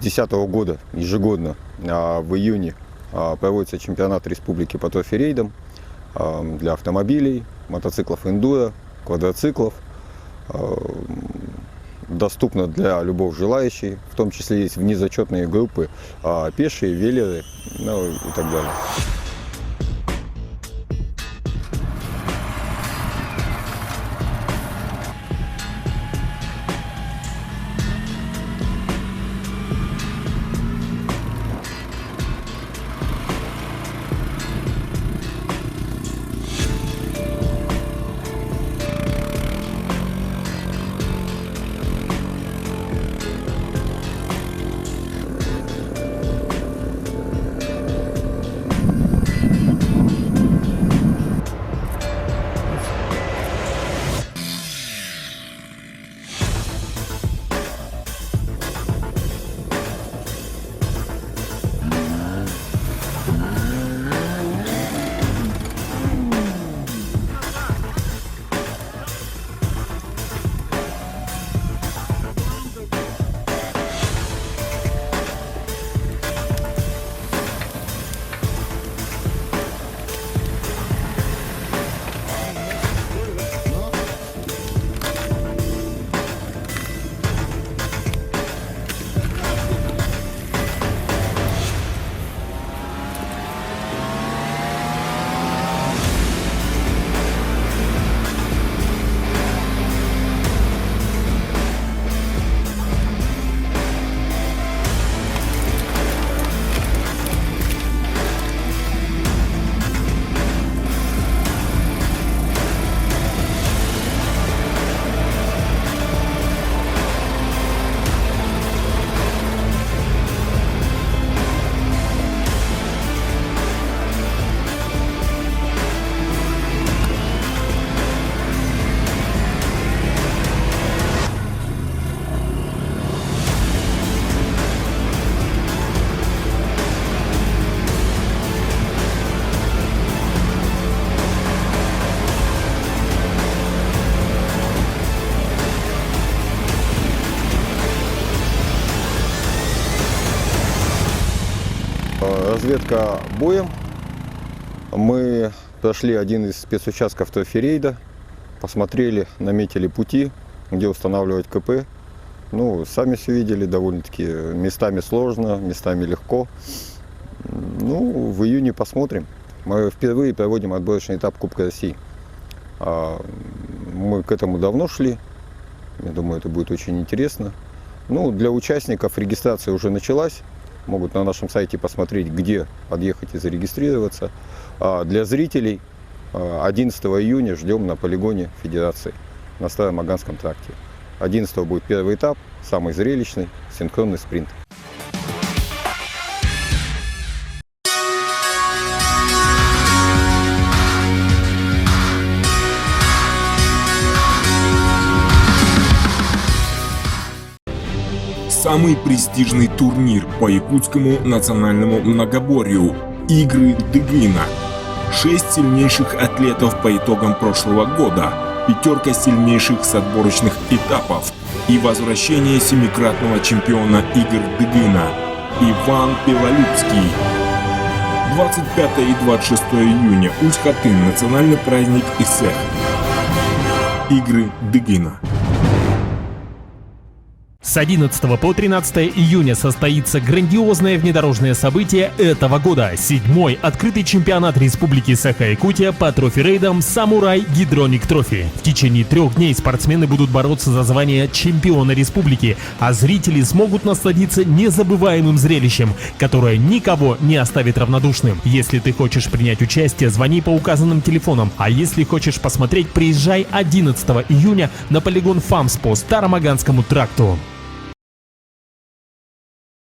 2010 года ежегодно в июне проводится чемпионат республики по трофи-рейдам для автомобилей, мотоциклов эндуро, квадроциклов. Доступно для любого желающего, в том числе есть внезачетные группы, пешие, велеры, ну и так далее. Разведка боем. Мы прошли один из спецучастков трофи-рейда, посмотрели, наметили пути, где устанавливать КП. Ну, сами все видели, довольно-таки местами сложно, местами легко. Ну, в июне посмотрим. Мы впервые проводим отборочный этап Кубка России. Мы к этому давно шли. Я думаю, это будет очень интересно. Ну, для участников регистрация уже началась. Могут на нашем сайте посмотреть, где подъехать и зарегистрироваться. Для зрителей 11 июня ждем на полигоне Федерации на Старом Аганском тракте. 11 будет первый этап, самый зрелищный, синхронный спринт. Самый престижный турнир по якутскому национальному многоборью – Игры Дыгына. 6 сильнейших атлетов по итогам прошлого года, 5 сильнейших с отборочных этапов и возвращение 7-кратного чемпиона игр Дыгына Иван Белолюбский. 25 и 26 июня Усть-Хатын, национальный праздник Исэх. Игры Дыгына. С 11 по 13 июня состоится грандиозное внедорожное событие этого года – 7-й открытый чемпионат Республики Саха-Якутия по трофи-рейдам «Самурай Гидроник Трофи». В течение 3 дней спортсмены будут бороться за звание чемпиона республики, а зрители смогут насладиться незабываемым зрелищем, которое никого не оставит равнодушным. Если ты хочешь принять участие, звони по указанным телефонам, а если хочешь посмотреть, приезжай 11 июня на полигон ФАМС по Старому Аганскому тракту.